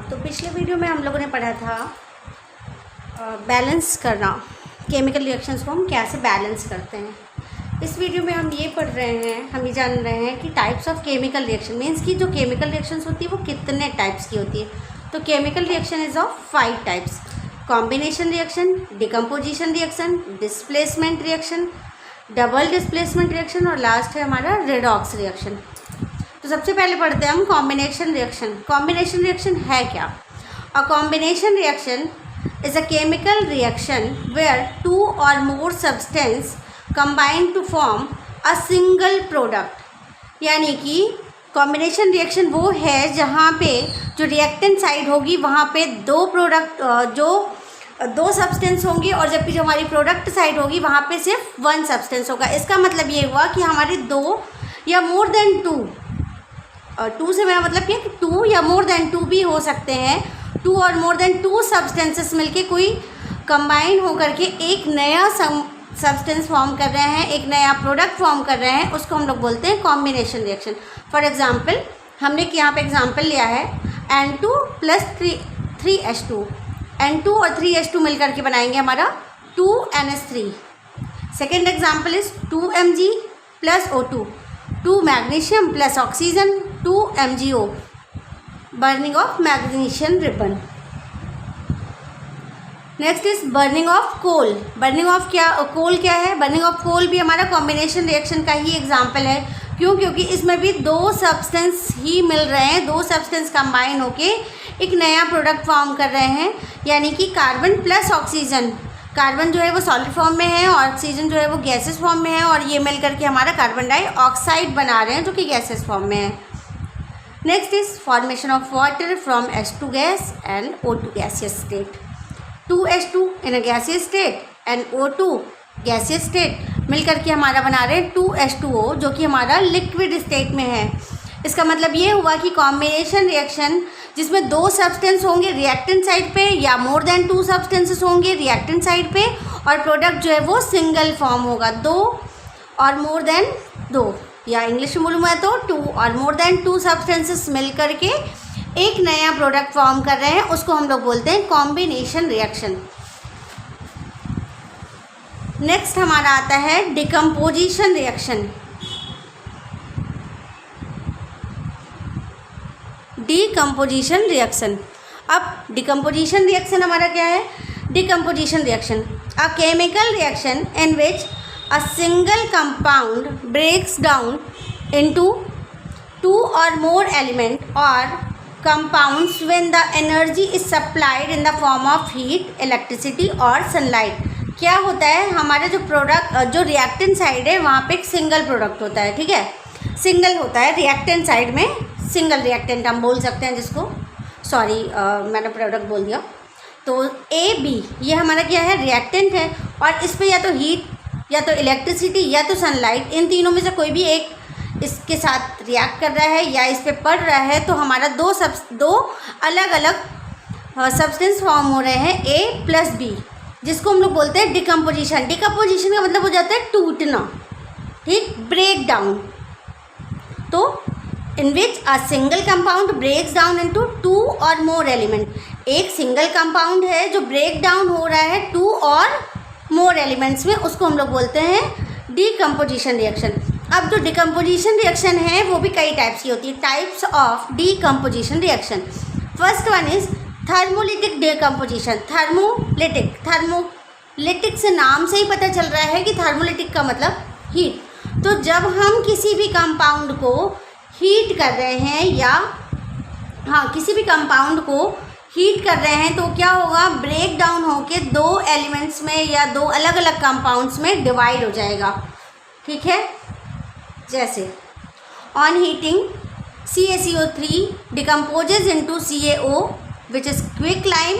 तो पिछले वीडियो में हम लोगों ने पढ़ा था बैलेंस करना, केमिकल रिएक्शंस को हम कैसे बैलेंस करते हैं। इस वीडियो में हम ये पढ़ रहे हैं, हम ये जान रहे हैं कि types of chemical reaction means कि जो केमिकल रिएक्शंस होती है वो कितने टाइप्स की होती है। तो chemical reaction is of 5 types: combination reaction, decomposition reaction, displacement reaction, double displacement reaction और लास्ट है हमारा रेडॉक्स रिएक्शन। तो सबसे पहले पढ़ते हैं हम कॉम्बिनेशन रिएक्शन। कॉम्बिनेशन रिएक्शन है क्या? A combination reaction is a chemical reaction where 2 or more substance combine to form a single product। यानी कि कॉम्बिनेशन रिएक्शन वो है जहाँ पे जो रिएक्टेंट साइड होगी वहाँ पे दो सब्सटेंस होंगी और जबकि जो हमारी प्रोडक्ट साइड होगी वहाँ पे सिर्फ 1 सब्सटेंस होगा। इसका मतलब ये हुआ कि हमारे 2 या मोर देन 2 से मेरा मतलब क्या कि 2 या मोर देन 2 भी हो सकते हैं। 2 और मोर देन 2 सब्सटेंसेस मिलके कोई कंबाइन होकर के एक नया सब्सटेंस फॉर्म कर रहे हैं, एक नया प्रोडक्ट फॉर्म कर रहे हैं, उसको हम लोग बोलते हैं कॉम्बिनेशन रिएक्शन। फॉर एग्जांपल हमने यहाँ पे एग्जांपल लिया है N2 + 3H2। N2 और 3H2 मिलकर के बनाएंगे हमारा 2NH3। Second example is 2Mg + O2, 2 magnesium + oxygen, 2 MgO, burning of magnesium ribbon. Next is burning of coal. Burning of coal क्या है? बर्निंग ऑफ कोल भी हमारा कॉम्बिनेशन रिएक्शन का ही एग्जाम्पल है। क्यों? क्योंकि इसमें भी 2 सब्सटेंस ही मिल रहे हैं, 2 सब्सटेंस कंबाइन होके एक नया प्रोडक्ट फॉर्म कर रहे हैं, यानी कि कार्बन + ऑक्सीजन। कार्बन जो है वो सॉलिड फॉर्म में है और ऑक्सीजन जो है वो गैसेस फॉर्म में है और ये मिल करके हमारा कार्बन डाइऑक्साइड बना रहे हैं जो कि गैसेस फॉर्म में है। Next is formation of water from H2 gas and O2 gaseous state. 2H2 in a gaseous state and O2 gaseous state मिलकर के हमारा बना रहे हैं 2H2O जो कि हमारा लिक्विड स्टेट में है। इसका मतलब ये हुआ कि कॉम्बिनेशन रिएक्शन जिसमें 2 सब्सटेंस होंगे रिएक्टेंट साइड पे या मोर देन 2 सब्सटेंसेस होंगे रिएक्टेंट साइड पे और प्रोडक्ट जो है वो सिंगल फॉर्म होगा। 2 और मोर देन 2 या इंग्लिश में बोलूँ मैं तो 2 और मोर देन 2 सब्सटेंसेस मिल करके एक नया प्रोडक्ट फॉर्म कर रहे हैं, उसको हम लोग बोलते हैं कॉम्बिनेशन रिएक्शन। नेक्स्ट हमारा आता है डिकम्पोजिशन रिएक्शन। Decomposition reaction. अब डिकम्पोजिशन रिएक्शन हमारा क्या है? Decomposition reaction a chemical reaction in which a single compound breaks down into 2 or more element or compounds when the energy is supplied in the form of heat, electricity or sunlight। क्या होता है? हमारे जो reactant side है वहाँ पे एक single product होता है, ठीक है, सिंगल होता है रिएक्टेंट साइड में, सिंगल रिएक्टेंट हम बोल सकते हैं जिसको, सॉरी मैंने प्रोडक्ट बोल दिया। तो AB ये हमारा क्या है? रिएक्टेंट है और इस पर या तो हीट या तो इलेक्ट्रिसिटी या तो सनलाइट, इन तीनों में से कोई भी एक इसके साथ रिएक्ट कर रहा है या इस पे पड़ रहा है, तो हमारा दो अलग अलग सब्सटेंस फॉर्म हो रहे हैं A + B, जिसको हम लोग बोलते हैं डिकम्पोजिशन। डिकम्पोजिशन का मतलब हो जाता है टूटना, ठीक, ब्रेक डाउन। तो in which a single compound breaks down into 2 और मोर एलिमेंट। एक सिंगल कंपाउंड है जो ब्रेक डाउन हो रहा है 2 और मोर एलिमेंट्स में, उसको हम लोग बोलते हैं डिकम्पोजिशन रिएक्शन। अब जो डिकम्पोजिशन रिएक्शन है वो भी कई टाइप्स की होती है। Types of decomposition reaction. First one is thermolytic decomposition. Thermolytic से नाम से ही पता चल रहा है कि थर्मोलिटिक का मतलब हीट। तो जब हम किसी भी कंपाउंड को हीट कर रहे हैं या किसी भी कंपाउंड को हीट कर रहे हैं तो क्या होगा? ब्रेक डाउन होके 2 एलिमेंट्स में या 2 अलग अलग कंपाउंड्स में डिवाइड हो जाएगा, ठीक है। जैसे on heating CaCO3 decomposes into CaO which is quicklime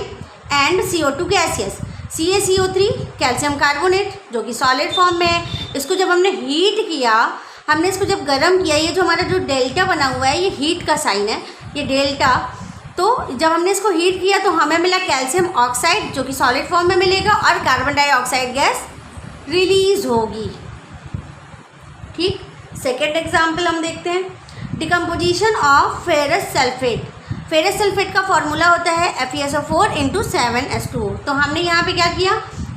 and CO2 gaseous. CaCO3 calcium carbonate जो कि सॉलिड फॉर्म में है। इसको जब हमने हीट किया, हमने इसको जब गर्म किया, ये जो हमारा जो डेल्टा बना हुआ है ये हीट का साइन है, ये डेल्टा। तो जब हमने इसको हीट किया तो हमें मिला कैल्शियम ऑक्साइड जो कि सॉलिड फॉर्म में मिलेगा और कार्बन डाइऑक्साइड गैस रिलीज होगी, ठीक। सेकेंड एग्जाम्पल हम देखते हैं, decomposition of ferrous sulphate. Ferrous sulphate का फॉर्मूला होता है FeSO4 × 7H2O। तो हमने यहाँ पे क्या किया,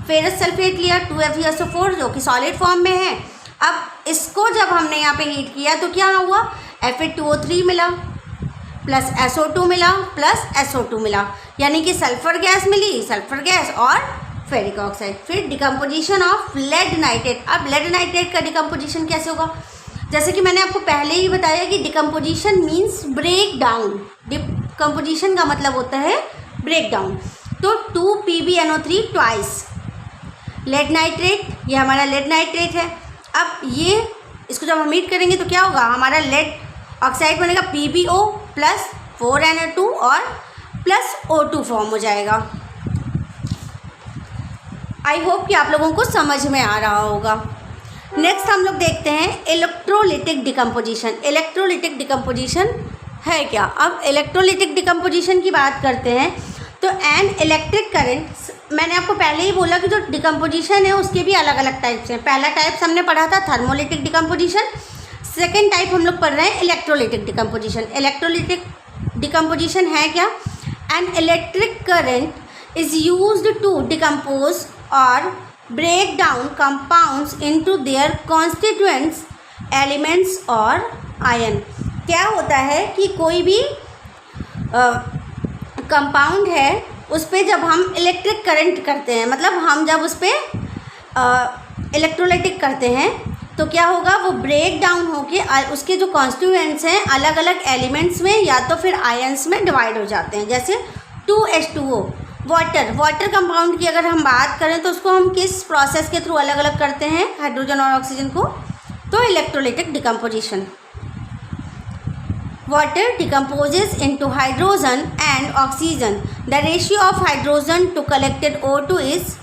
फेरस सल्फेट लिया 2FeSO4 जो कि सॉलिड फॉर्म में है। अब इसको जब हमने यहाँ पे हीट किया तो क्या हुआ, Fe2O3 मिला प्लस SO2 मिला प्लस SO2 मिला, यानी कि सल्फर गैस मिली, सल्फर गैस और फेरिक ऑक्साइड। फिर डिकम्पोजिशन ऑफ लेड नाइट्रेट। अब लेड नाइट्रेट का डिकम्पोजिशन कैसे होगा, जैसे कि मैंने आपको पहले ही बताया कि decomposition means break down. Decomposition का मतलब होता है ब्रेक डाउन। तो 2PbNO3 ट्वाइस लेड नाइट्रेट, ये हमारा लेड नाइट्रेट है। अब ये इसको जब हम हीट करेंगे तो क्या होगा, हमारा लेड ऑक्साइड बनेगा PbO प्लस 4Na2 और प्लस O2 फॉर्म हो जाएगा। आई होप कि आप लोगों को समझ में आ रहा होगा। नेक्स्ट हम लोग देखते हैं इलेक्ट्रोलिटिक डिकम्पोजिशन। इलेक्ट्रोलिटिक डिकम्पोजिशन है क्या। अब इलेक्ट्रोलिटिक डिकम्पोजिशन की बात करते हैं तो एन इलेक्ट्रिक करंट, मैंने आपको पहले ही बोला कि जो डिकम्पोजिशन है उसके भी अलग अलग टाइप्स हैं। पहला टाइप्स हमने पढ़ा था थर्मोलिटिक डिकम्पोजिशन, सेकेंड टाइप हम लोग पढ़ रहे हैं इलेक्ट्रोलिटिक डिकम्पोजिशन। इलेक्ट्रोलिटिक डिकम्पोजिशन है क्या, an electric current is used to decompose और break down compounds into their constituents elements और ion। क्या होता है कि कोई भी कंपाउंड है उस पर जब हम इलेक्ट्रिक करंट करते हैं, मतलब हम जब उस पर इलेक्ट्रोलाइटिक करते हैं तो क्या होगा, वो ब्रेक डाउन होके उसके जो कॉन्स्टिट्यूएंट्स हैं अलग अलग एलिमेंट्स में या तो फिर आयंस में डिवाइड हो जाते हैं। जैसे 2H2O वाटर कंपाउंड की अगर हम बात करें तो उसको हम किस प्रोसेस के थ्रू अलग अलग करते हैं, हाइड्रोजन और ऑक्सीजन को, तो electrolytic decomposition. Water decomposes into hydrogen and oxygen. The ratio of hydrogen to collected O2 is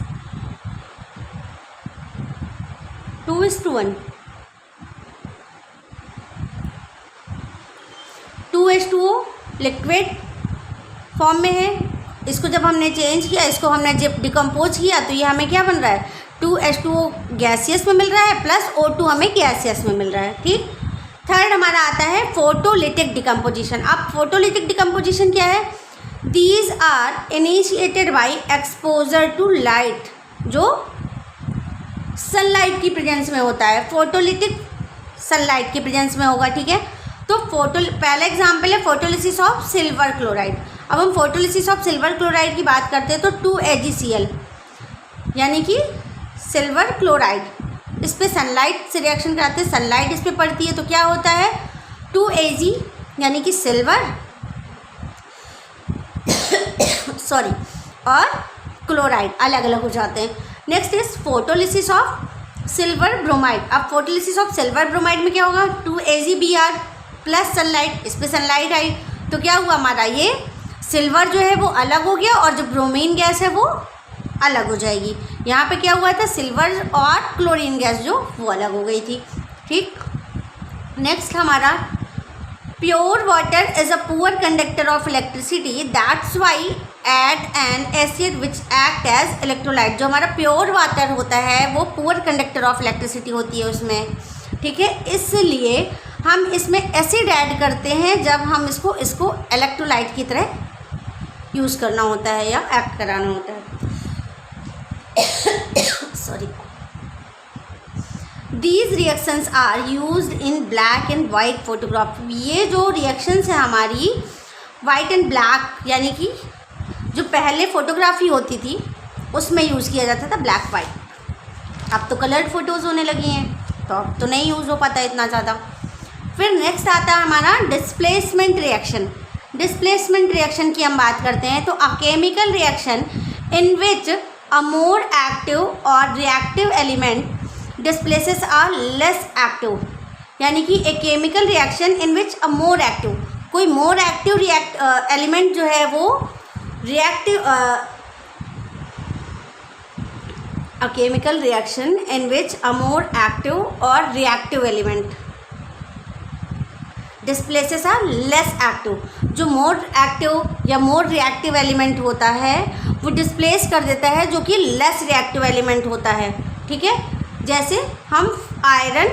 2:1। 2H2O liquid form में है, इसको जब हमने चेंज किया, इसको हमने जब डिकम्पोज किया तो ये हमें क्या बन रहा है, 2H2O गैसियस में मिल रहा है प्लस O2 हमें गैसियस में मिल रहा है। ठीक। थर्ड हमारा आता है फोटोलिटिक डिकम्पोजिशन। अब फोटोलिटिक डिकम्पोजिशन क्या है, these are initiated by exposure to light, जो सनलाइट की प्रेजेंस में होता है। फोटोलिटिक सनलाइट की प्रेजेंस में होगा। ठीक है। तो पहला एग्जाम्पल है फोटोलिसिस ऑफ सिल्वर क्लोराइड। अब हम फोटोलिसिस ऑफ सिल्वर क्लोराइड की बात करते हैं तो 2AgCl यानी कि सिल्वर क्लोराइड, इस पर सनलाइट से रिएक्शन कराते हैं, सनलाइट इस पर पड़ती है तो क्या होता है, 2Ag यानी कि सिल्वर सॉरी और क्लोराइड अलग अलग हो जाते हैं। Next is photolysis of silver bromide. अब फोटोलिसिस ऑफ सिल्वर ब्रोमाइड में क्या होगा, 2AgBr प्लस सनलाइट, इस पर सनलाइट आई तो क्या हुआ, हमारा ये सिल्वर जो है वो अलग हो गया और जो ब्रोमीन गैस है वो अलग हो जाएगी। यहाँ पे क्या हुआ था, सिल्वर और क्लोरीन गैस जो वो अलग हो गई थी। ठीक। नेक्स्ट हमारा pure water is a poor conductor of electricity, that's why add an acid which act as electrolyte. जो हमारा प्योर वाटर होता है वो पुअर कंडक्टर ऑफ इलेक्ट्रिसिटी होती है उसमें। ठीक है। इसलिए हम इसमें एसिड ऐड करते हैं जब हम इसको इलेक्ट्रोलाइट की तरह यूज़ करना होता है या एक्ट कराना होता है। Sorry. These reactions are used in black and white photograph. ये जो रिएक्शंस है हमारी वाइट एंड ब्लैक, यानी कि जो पहले फोटोग्राफी होती थी उसमें यूज़ किया जाता था ब्लैक वाइट। अब तो कलर्ड फोटोज़ होने लगी हैं तो अब तो नहीं यूज़ हो पाता इतना ज़्यादा। फिर नेक्स्ट आता है हमारा डिस्प्लेसमेंट रिएक्शन। डिस्प्लेसमेंट रिएक्शन की हम बात करते हैं तो a chemical reaction in which a more active और reactive element displaces or less active, यानी कि एक chemical reaction in which a more active, कोई मोर एक्टिव एलिमेंट जो है वो reactive, a chemical reaction in which a more active और reactive element displaces or less active. जो more active या मोर रिएक्टिव एलिमेंट होता है वो डिस्प्लेस कर देता है जो कि लेस रिएक्टिव एलिमेंट होता है। ठीक है। जैसे हम आयरन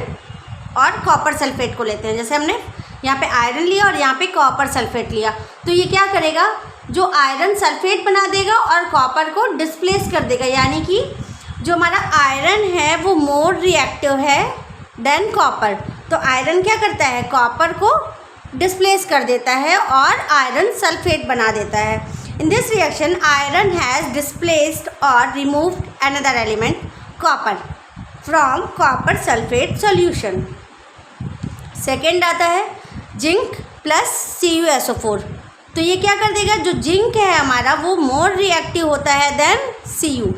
और कॉपर सल्फेट को लेते हैं, जैसे हमने यहाँ पे आयरन लिया और यहाँ पे कॉपर सल्फेट लिया, तो ये क्या करेगा, जो आयरन सल्फेट बना देगा और कॉपर को डिस्प्लेस कर देगा, यानी कि जो हमारा आयरन है वो मोर रिएक्टिव है देन कॉपर। तो आयरन क्या करता है, कॉपर को डिस्प्लेस कर देता है और आयरन सल्फेट बना देता है। In this reaction iron has displaced और removed another element copper from copper sulphate solution. Second आता है जिंक प्लस CuSO4। तो ये क्या कर देगा, जो जिंक है हमारा वो मोर रिएक्टिव होता है देन Cu।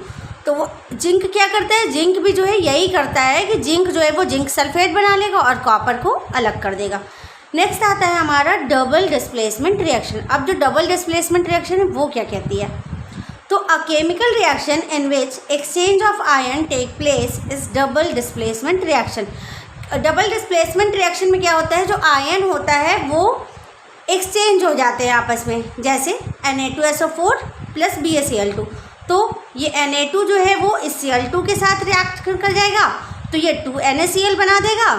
तो वो जिंक क्या करता है, जिंक भी जो है यही करता है कि जिंक जो है वो जिंक सल्फेट बना लेगा और कॉपर को अलग कर देगा। नेक्स्ट आता है हमारा डबल डिस्प्लेसमेंट रिएक्शन। अब जो डबल डिस्प्लेसमेंट रिएक्शन है वो क्या कहती है, तो a chemical reaction in which exchange of ion take place is double displacement reaction. Double displacement reaction में क्या होता है, जो आयन होता है वो एक्सचेंज हो जाते हैं आपस में, जैसे Na2SO4 प्लस BaCl2। तो ये Na2 जो है वो इस Cl2 के साथ रिएक्ट कर जाएगा, तो ये 2NaCl बना देगा,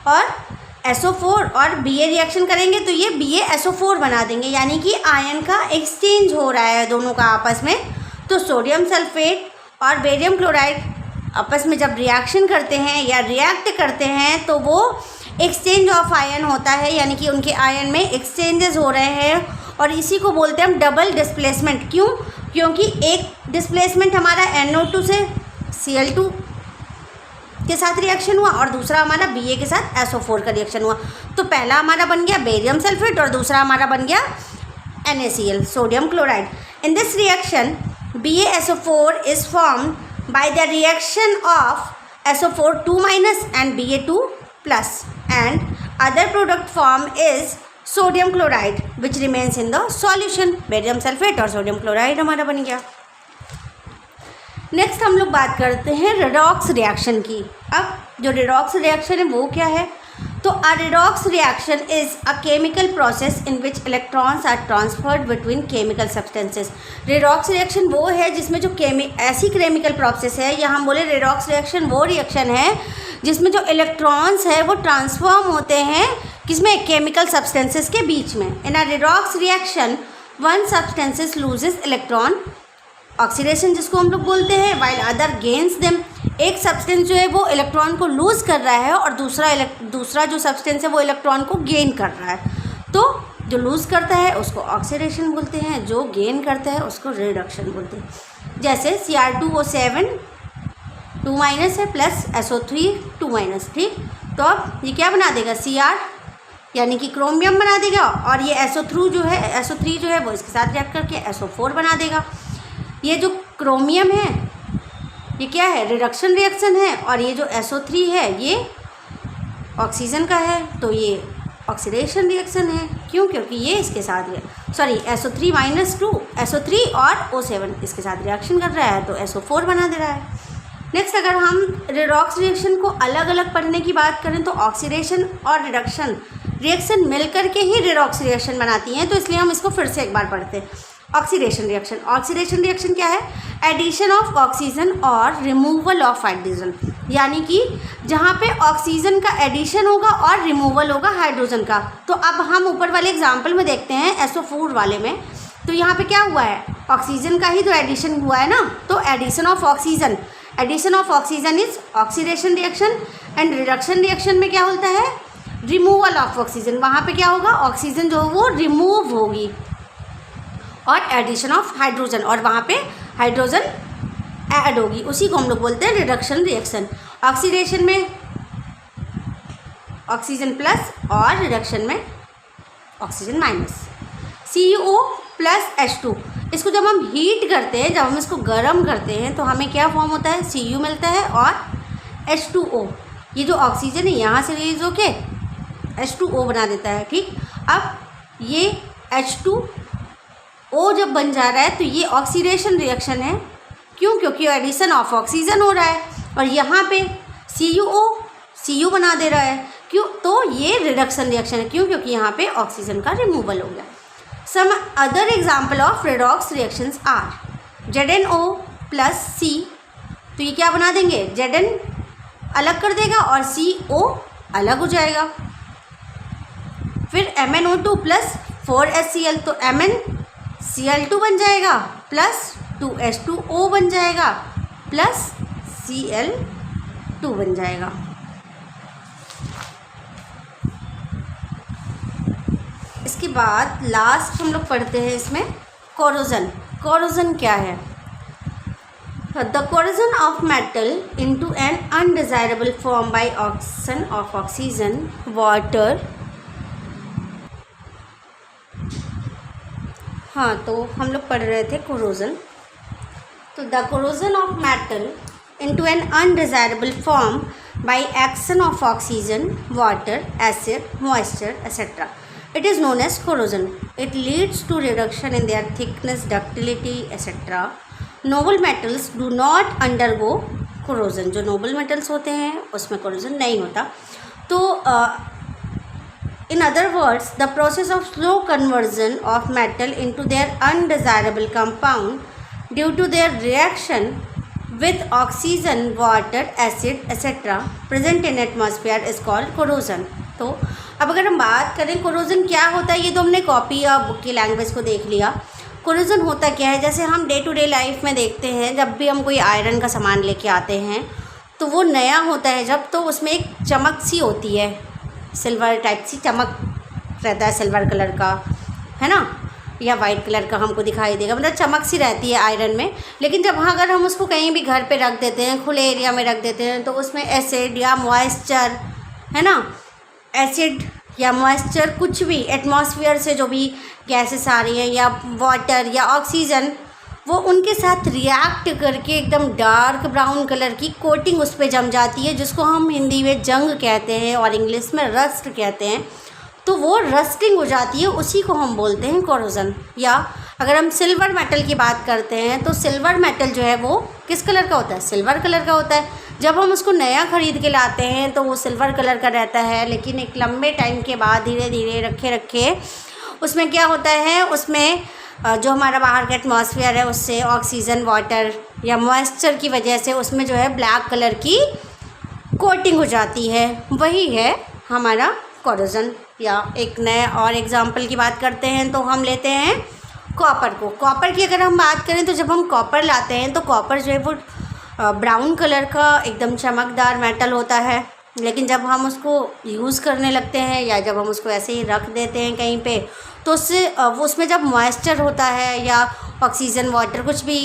और SO4 और Ba रिएक्शन करेंगे तो ये BaSO4 बना देंगे, यानी कि आयन का एक्सचेंज हो रहा है दोनों का आपस में। तो सोडियम सल्फेट और बेरियम क्लोराइड आपस में जब रिएक्शन करते हैं या रिएक्ट करते हैं तो वो एक्सचेंज ऑफ आयन होता है, यानी कि उनके आयन में एक्सचेंजेस हो रहे हैं, और इसी को बोलते हैं हम डबल डिस्प्लेसमेंट। क्यों, क्योंकि एक डिस्प्लेसमेंट हमारा NO2 से Cl2 के साथ रिएक्शन हुआ और दूसरा हमारा Ba के साथ SO4 का रिएक्शन हुआ। तो पहला हमारा बन गया बेरियम सल्फेट और दूसरा हमारा बन गया NaCl, sodium chloride. In this reaction BaSO4 is formed by the reaction of SO4 2- and Ba2+, and other product form is sodium chloride which remains in the solution। Barium sulphate और sodium chloride हमारा बन गया। Next हम लोग बात करते हैं redox reaction की। अब जो रेडॉक्स रिएक्शन है वो क्या है, तो a redox reaction is a chemical process in which electrons are transferred between chemical substances. Redox reaction वो है जिसमें जो ऐसी केमिकल प्रोसेस है, या हम बोले रेडॉक्स रिएक्शन वो रिएक्शन है जिसमें जो इलेक्ट्रॉन्स है वो ट्रांसफॉर्म होते हैं किसमें, केमिकल सब्सटेंसेस के बीच में। In a redox reaction one substances loses electron oxidation जिसको हम लोग बोलते हैं, वाइल अदर गेन्स देम। एक सब्सटेंस जो है वो इलेक्ट्रॉन को लूज़ कर रहा है और दूसरा जो सब्सटेंस है वो इलेक्ट्रॉन को गेन कर रहा है। तो जो लूज़ करता है उसको ऑक्सीडेशन बोलते हैं, जो गेन करता है उसको रिडक्शन बोलते हैं। जैसे Cr2O7 2- है प्लस SO3 2-, ठीक। तो अब ये क्या बना देगा, Cr यानी कि क्रोमियम बना देगा, और ये SO3 जो है वो इसके साथ रिएक्ट करके SO4 बना देगा। ये जो क्रोमियम है ये क्या है, रिडक्शन रिएक्शन है, और ये जो SO3 है ये ऑक्सीजन का है, तो ये ऑक्सीडेशन रिएक्शन है। क्यों, क्योंकि ये इसके साथ SO3 और O7 इसके साथ रिएक्शन कर रहा है तो SO4 बना दे रहा है। नेक्स्ट अगर हम रेडॉक्स रिएक्शन को अलग अलग पढ़ने की बात करें तो ऑक्सीडेशन और रिडक्शन रिएक्शन मिलकर के ही रेडॉक्स रिएक्शन बनाती हैं, तो इसलिए हम इसको फिर से एक बार पढ़ते हैं। ऑक्सीडेशन रिएक्शन क्या है, एडिशन ऑफ ऑक्सीजन और रिमूवल ऑफ हाइड्रोजन, यानी कि जहाँ पे ऑक्सीजन का एडिशन होगा और रिमूवल होगा हाइड्रोजन का। तो अब हम ऊपर वाले एग्जाम्पल में देखते हैं SO4 वाले में, तो यहाँ पे क्या हुआ है, ऑक्सीजन का ही तो एडिशन हुआ है ना, तो addition of oxygen is oxidation reaction, and reduction reaction में क्या होता है, रिमूवल ऑफ ऑक्सीजन। वहाँ पे क्या होगा, ऑक्सीजन जो वो रिमूव होगी, और एडिशन ऑफ हाइड्रोजन, और वहाँ पे हाइड्रोजन ऐड होगी, उसी को हम लोग बोलते हैं रिडक्शन रिएक्शन। ऑक्सीडेशन में ऑक्सीजन प्लस और रिडक्शन में oxygen minus. CuO plus H2, इसको जब हम हीट करते हैं, जब हम इसको गर्म करते हैं तो हमें क्या फॉर्म होता है, Cu मिलता है और H2O। ये जो ऑक्सीजन है यहाँ से रिलीज होके H2O बना देता है, ठीक। अब ये H2O जब बन जा रहा है तो ये ऑक्सीडेशन रिएक्शन है। क्यों, क्योंकि एडिशन ऑफ ऑक्सीजन हो रहा है, और यहाँ पे Cu बना दे रहा है। क्यों, तो ये रिडक्शन रिएक्शन है। क्यों, क्योंकि यहाँ पे ऑक्सीजन का रिमूवल हो गया। Some other example of redox reactions are ZnO plus C, तो ये क्या बना देंगे, Zn अलग कर देगा और CO अलग हो जाएगा। फिर MnO2 प्लस 4HCl, तो MnCl2 बन जाएगा प्लस 2H2O बन जाएगा प्लस Cl2 बन जाएगा। इसके बाद लास्ट हम लोग पढ़ते हैं इसमें कोरोजन। कोरोजन क्या है? The corrosion of metal into an undesirable form by oxygen of oxygen water. हाँ, तो हम लोग पढ़ रहे थे कोरोजन। तो the corrosion of metal into an undesirable form by action of oxygen, water, acid, moisture etcetera, it is known as corrosion. It leads to reduction in their thickness, ductility etc. Noble metals do not undergo corrosion. जो noble metals होते हैं उसमें corrosion नहीं होता। तो in other words, the process of slow conversion of metal into their undesirable compound due to their reaction with oxygen, water, acid etc. present in atmosphere is called corrosion. तो अब अगर हम बात करें कोरोजन क्या होता है, ये तो हमने कॉपी या बुक की लैंग्वेज को देख लिया। कोरोजन होता क्या है, जैसे हम डे टू डे लाइफ में देखते हैं, जब भी हम कोई आयरन का सामान लेके आते हैं तो वो नया होता है जब, तो उसमें एक चमक सी होती है, सिल्वर टाइप सी चमक रहता है, सिल्वर कलर का, है ना, या वाइट कलर का हमको दिखाई देगा, मतलब चमक सी रहती है आयरन में। लेकिन जब अगर हम उसको कहीं भी घर पे रख देते हैं, खुले एरिया में रख देते हैं, तो उसमें एसिड या मॉइस्चर, है ना, एसिड या मॉइस्चर, कुछ भी एटमॉस्फेयर से जो भी गैसेस आ रही हैं या वाटर या ऑक्सीजन, वो उनके साथ रिएक्ट करके एकदम डार्क ब्राउन कलर की कोटिंग उस पर जम जाती है, जिसको हम हिंदी में जंग कहते हैं और इंग्लिश में रस्ट कहते हैं। तो वो रस्टिंग हो जाती है, उसी को हम बोलते हैं कोरोजन। या अगर हम सिल्वर मेटल की बात करते हैं तो सिल्वर मेटल जो है वो किस कलर का होता है? सिल्वर कलर का होता है। जब हम उसको नया ख़रीद के लाते हैं तो वो सिल्वर कलर का रहता है, लेकिन एक लंबे टाइम के बाद धीरे धीरे रखे उसमें क्या होता है, उसमें जो हमारा बाहर का एटमॉस्फेयर है उससे ऑक्सीजन, वाटर या मॉइस्चर की वजह से उसमें जो है ब्लैक कलर की कोटिंग हो जाती है, वही है हमारा कोरोजन। या एक नए और एग्जांपल की बात करते हैं तो हम लेते हैं कॉपर को। कॉपर की अगर हम बात करें तो जब हम कॉपर लाते हैं तो कॉपर जो है वो ब्राउन कलर का एकदम चमकदार मेटल होता है, लेकिन जब हम उसको यूज़ करने लगते हैं या जब हम उसको ऐसे ही रख देते हैं कहीं पे, तो उससे उसमें जब मॉइस्चर होता है या ऑक्सीजन, वाटर कुछ भी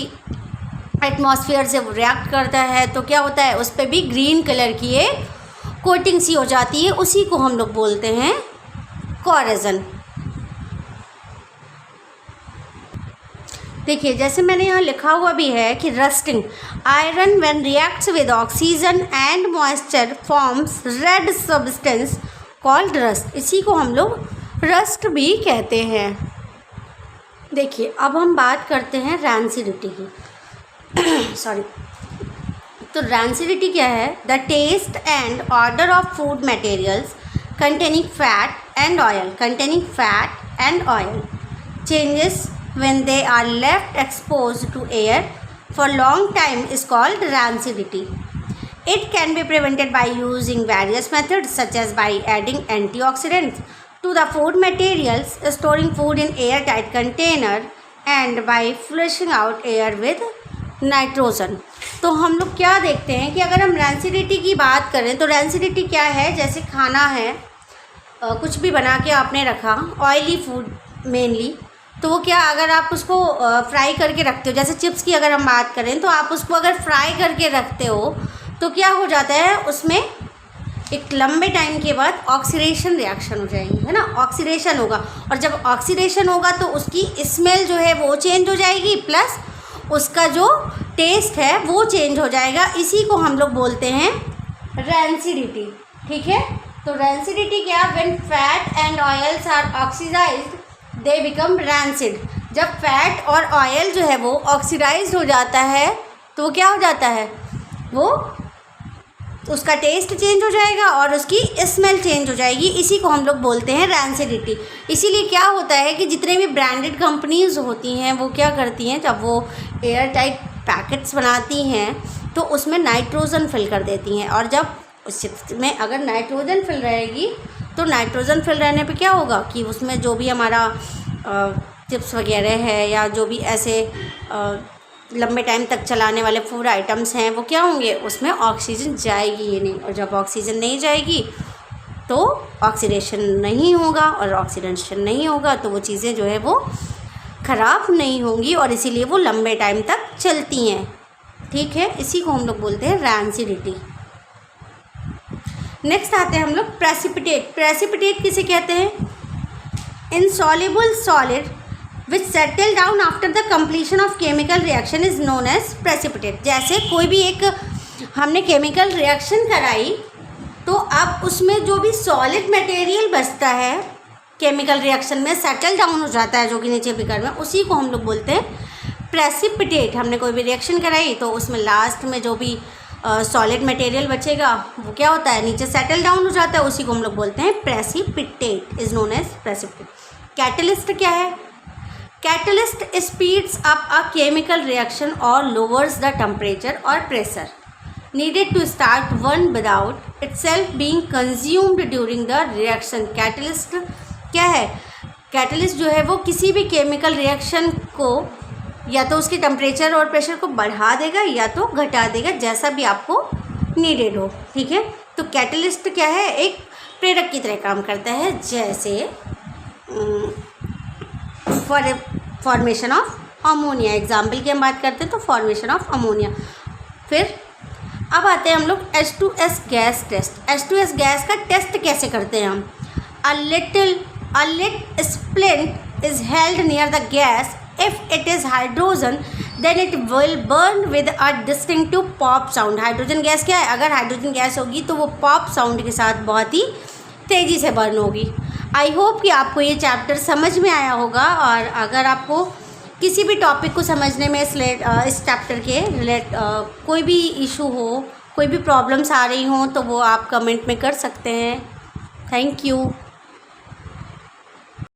एटमॉस्फेयर से रिएक्ट करता है तो क्या होता है, उस पर भी ग्रीन कलर की एक कोटिंग सी हो जाती है, उसी को हम लोग बोलते हैं कोरोजन। देखिए जैसे मैंने यहाँ लिखा हुआ भी है कि rusting, iron when reacts with oxygen and moisture forms red substance called rust. इसी को हम लोग रस्ट भी कहते हैं। देखिए अब हम बात करते हैं रैंसिडिटी की सॉरी। तो रैंसिडिटी क्या है? The taste and order of food materials containing fat and oil changes when they are left exposed to air for long time is called rancidity. It can be prevented by using various methods such as by adding antioxidants to the food materials, storing food in airtight container and by flushing out air with nitrogen. तो हम लोग क्या देखते हैं कि अगर हम rancidity की बात करें तो रैंसिडिटी क्या है, जैसे खाना है, कुछ भी बना के आपने रखा, ऑयली फूड मेनली, तो वो क्या, अगर आप उसको फ्राई करके रखते हो, जैसे चिप्स की अगर हम बात करें तो आप उसको अगर फ्राई करके रखते हो तो क्या हो जाता है, उसमें एक लंबे टाइम के बाद ऑक्सीडेशन रिएक्शन हो जाएगी, है ना, ऑक्सीडेशन होगा, और जब ऑक्सीडेशन होगा तो उसकी स्मेल जो है वो चेंज हो जाएगी, प्लस उसका जो टेस्ट है वो चेंज हो जाएगा। इसी को हम लोग बोलते हैं रैंसिडिटी। ठीक है, तो रैंसिडिटी क्या, when fat and oils are oxidized they become rancid. जब फैट और ऑयल जो है वो ऑक्सीडाइज्ड हो जाता है तो वो क्या हो जाता है, वो उसका टेस्ट चेंज हो जाएगा और उसकी स्मेल चेंज हो जाएगी। इसी को हम लोग बोलते हैं रैंसिडिटी। इसीलिए क्या होता है कि जितने भी ब्रांडेड कंपनीज़ होती हैं वो क्या करती हैं, जब वो एयर टाइट पैकेट्स बनाती हैं तो उसमें नाइट्रोजन फिल कर देती हैं, और जब उसमें अगर नाइट्रोजन फिल रहेगी तो नाइट्रोजन फिल रहने पे क्या होगा कि उसमें जो भी हमारा चिप्स वगैरह है या जो भी ऐसे लंबे टाइम तक चलाने वाले फूड आइटम्स हैं वो क्या होंगे, उसमें ऑक्सीजन जाएगी ही नहीं, और जब ऑक्सीजन नहीं जाएगी तो ऑक्सीडेशन नहीं होगा, और ऑक्सीडेशन नहीं होगा तो वो चीज़ें जो है वो ख़राब नहीं होंगी और इसीलिए वो लंबे टाइम तक चलती हैं। ठीक है, इसी को हम लोग बोलते हैं रैंसिडिटी। नेक्स्ट आते हैं हम लोग प्रेसिपिटेट। प्रेसिपिटेट किसे कहते हैं? Insoluble solid which settle down after the completion of chemical reaction is known as precipitate. जैसे कोई भी एक हमने केमिकल रिएक्शन कराई तो अब उसमें जो भी सॉलिड मटेरियल बचता है केमिकल रिएक्शन में सेटल डाउन हो जाता है जो कि नीचे बिकर में, उसी को हम लोग बोलते हैं प्रेसिपिटेट। हमने कोई भी रिएक्शन कराई तो उसमें लास्ट में जो भी सॉलिड मटेरियल बचेगा वो क्या होता है, नीचे सेटल डाउन हो जाता है, उसी को हम लोग बोलते हैं precipitate, is known as precipitate. Catalyst क्या है? Catalyst speeds up a chemical reaction और लोअर्स द टेम्परेचर और pressure needed to start one without itself being consumed during the reaction। Catalyst क्या है? कैटलिस्ट जो है वो किसी भी केमिकल रिएक्शन को या तो उसके टेम्परेचर और प्रेशर को बढ़ा देगा या तो घटा देगा, जैसा भी आपको नीडेड हो। ठीक है, तो कैटलिस्ट क्या है? एक प्रेरक की तरह काम करता है, जैसे फॉर्मेशन ऑफ अमोनिया। एग्जाम्पल की हम बात करते हैं तो फॉर्मेशन ऑफ अमोनिया। फिर अब आते हैं हम लोग H2S gas test. H2S gas का टेस्ट कैसे करते हैं हम? A lit splint is held near the gas. If it is hydrogen, then it will burn with a distinctive pop sound। Hydrogen gas क्या है? अगर हाइड्रोजन गैस होगी तो वो पॉप साउंड के साथ बहुत ही तेज़ी से बर्न होगी। आई होप कि आपको ये चैप्टर समझ में आया होगा, और अगर आपको किसी भी टॉपिक को समझने में इस चैप्टर के कोई भी इशू हो, कोई भी प्रॉब्लम्स आ रही हों तो वो आप कमेंट में कर सकते हैं। Thank you.